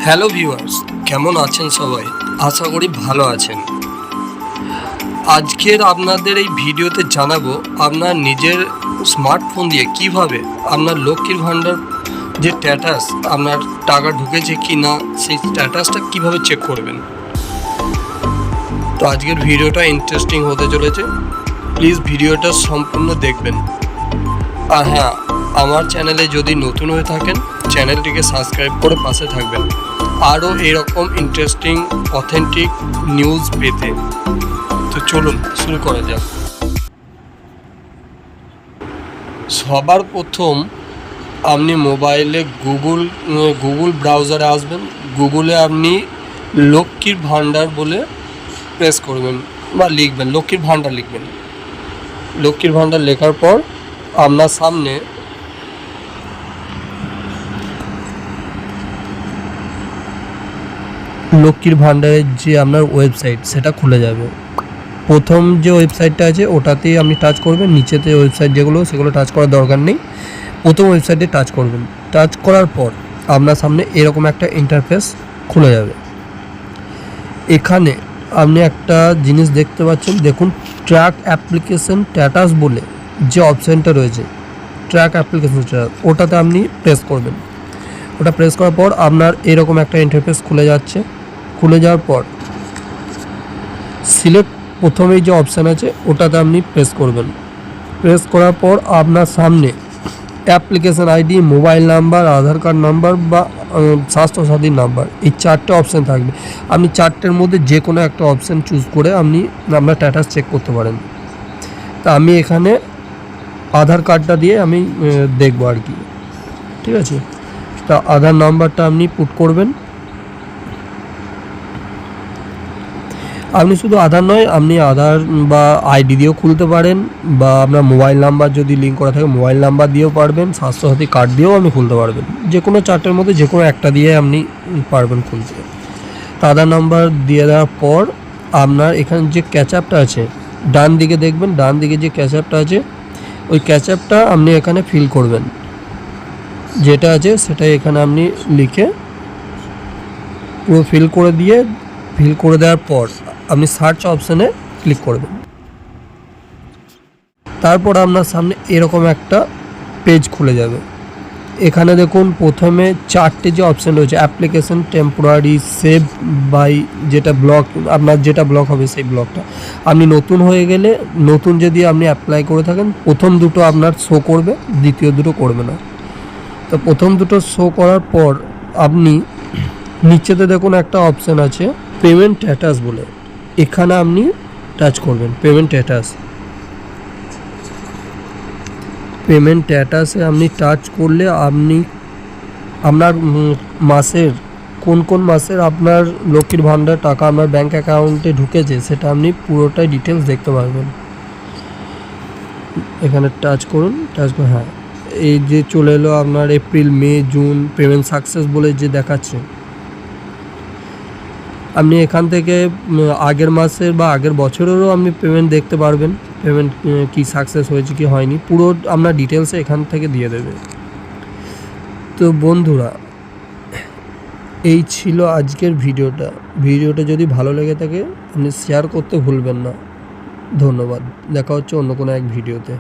Hello viewers, কেমন আছেন সবাই? আশা করি ভালো আছেন। আজকের আপনাদের এই ভিডিওতে জানাবো আপনার নিজের স্মার্টফোন দিয়ে কিভাবে আপনার লক্ষ্মীর ভাণ্ডার যে স্ট্যাটাস, আপনার টাকা ঢুকেছে কি না সেই স্ট্যাটাসটা কিভাবে চেক করবেন। তো আজকের ভিডিওটা ইন্টারেস্টিং হতে চলেছে, প্লিজ ভিডিওটা সম্পূর্ণ দেখবেন। আর হ্যাঁ, আমার চ্যানেলে যদি নতুন হয়ে থাকেন চ্যানেলটিকে সাবস্ক্রাইব করে পাশে থাকবেন আরও এরকম ইন্টারেস্টিং অথেন্টিক নিউজ পেতে। তো চলুন শুরু করা যাক। সবার প্রথম আপনি মোবাইলে গুগল ব্রাউজারে আসবেন। গুগলে আপনি লক্ষ্মীর ভাণ্ডার বলে প্রেস করবেন বা লিখবেন, লক্ষ্মীর ভাণ্ডার লিখবেন। লক্ষ্মীর ভাণ্ডার লেখার পর আপনার সামনে লক্ষ্মীর ভাণ্ডারের যে আপনার ওয়েবসাইট সেটা খুলে যাবে। প্রথম যে ওয়েবসাইটটা আছে ওটাতেই আপনি টাচ করবেন, নিচেতে ওয়েবসাইট যেগুলো সেগুলো টাচ করার দরকার নেই, প্রথম ওয়েবসাইটে টাচ করবেন। টাচ করার পর আপনার সামনে এরকম একটা ইন্টারফেস খুলে যাবে। এখানে আপনি একটা জিনিস দেখতে পাচ্ছেন, দেখুন ট্র্যাক অ্যাপ্লিকেশন স্ট্যাটাস বলে যে অপশানটা রয়েছে, ট্র্যাক অ্যাপ্লিকেশন স্ট্যাটাস, ওটাতে আপনি প্রেস করবেন। ওটা প্রেস করার পর আপনার এরকম একটা ইন্টারফেস খুলে যাচ্ছে। খুলে যাওয়ার পর সিলেক্ট প্রথমেই যে অপশান আছে ওটাতে আপনি প্রেস করবেন। প্রেস করার পর আপনার সামনে অ্যাপ্লিকেশান আইডি, মোবাইল নাম্বার, আধার কার্ড নাম্বার বা স্বাস্থ্যসাথীর নাম্বার, এই চারটে অপশান থাকবে। আপনি চারটের মধ্যে যে কোনো একটা অপশান চুজ করে আপনি আপনার স্ট্যাটাস চেক করতে পারেন। তা আমি এখানে আধার কার্ডটা দিয়ে আমি দেখবো আর কি, ঠিক আছে। তা আধার নাম্বারটা আপনি পুট করবেন। আপনি শুধু আধার নয়, আপনি আধার বা আইডি দিয়েও খুলতে পারেন, বা আপনার মোবাইল নাম্বার যদি লিঙ্ক করা থাকে মোবাইল নাম্বার দিয়েও পারবেন, স্বাস্থ্যসাথী কার্ড দিয়েও আপনি খুলতে পারবেন। যে কোনো চারটের মধ্যে যে কোনো একটা দিয়ে আপনি পারবেন খুলতে। তা আধার নাম্বার দিয়ে দেওয়ার পর আপনার এখানে যে ক্যাচআপটা আছে ডান দিকে দেখবেন, ডান দিকে যে ক্যাচআপটা আছে ওই ক্যাচআপটা আপনি এখানে ফিল করবেন। যেটা আছে সেটা এখানে আপনি লিখে পুরো ফিল করে দেওয়ার পর আপনি সার্চ অপশানে ক্লিক করবেন। তারপর আপনার সামনে এরকম একটা পেজ খুলে যাবে। এখানে দেখুন প্রথমে চারটে যে অপশান রয়েছে, অ্যাপ্লিকেশন টেম্পোরারি, সেভ বাই, যেটা ব্লক, আপনার যেটা ব্লক হবে সেই ব্লকটা। আপনি নতুন হয়ে গেলে, নতুন যদি আপনি অ্যাপ্লাই করে থাকেন, প্রথম দুটো আপনার শো করবে, দ্বিতীয় দুটো করবে না। তো প্রথম দুটো শো করার পর আপনি নিচেতে দেখুন একটা অপশান আছে পেমেন্ট স্ট্যাটাস বলে, এখানে আপনি টাচ করবেন। পেমেন্ট স্ট্যাটাসে আপনি টাচ করলে আপনি আপনার মাসের কোন মাসের আপনার লক্ষ্মীর ভাণ্ডার টাকা আপনার ব্যাঙ্ক অ্যাকাউন্টে ঢুকেছে সেটা আপনি পুরোটাই ডিটেলস দেখতে পারবেন। এখানে টাচ করুন, হ্যাঁ, এই যে চলে এলো আপনার এপ্রিল, মে, জুন পেমেন্ট সাকসেস বলে যে দেখাচ্ছে। আপনি এখান থেকে আগের মাসের বা আগের বছরেরও আপনি পেমেন্ট দেখতে পারবেন, পেমেন্ট কি সাকসেস হয়েছে কি হয়নি, পুরো আপনার ডিটেলসে এখান থেকে দিয়ে দেবে। তো বন্ধুরা, এই ছিল আজকের ভিডিওটা যদি ভালো লেগে থাকে আপনি শেয়ার করতে ভুলবেন না। ধন্যবাদ, দেখা হচ্ছে অন্য কোনো এক ভিডিওতে।